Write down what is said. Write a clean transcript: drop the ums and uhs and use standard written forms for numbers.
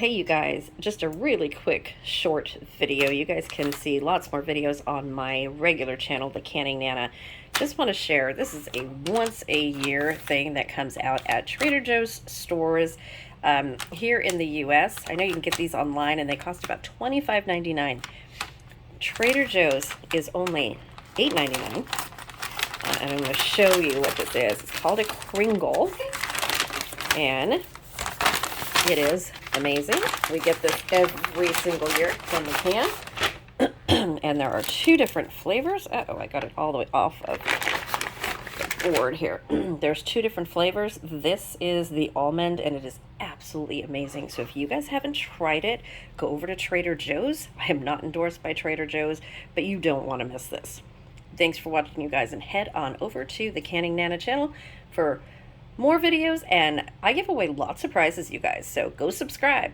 Hey you guys, just a really quick short video. You guys can see lots more videos on my regular channel, The Canning Nana. Just want to share, this is a once a year thing that comes out at Trader Joe's stores here in the US. I know you can get these online and they cost about $25.99. Trader Joe's is only $8.99. And I'm going to show you what this is. It's called a Kringle. And it is amazing. We get this every single year from the can. And there are two different flavors. Uh-oh, I got it all the way off of the board here. There's two different flavors. This is the almond, and it is absolutely amazing. So if you guys haven't tried it, go over to Trader Joe's. I am not endorsed by Trader Joe's, but you don't want to miss this. Thanks for watching, you guys, and head on over to the Canning Nana channel for more videos, and I give away lots of prizes, you guys, so go subscribe.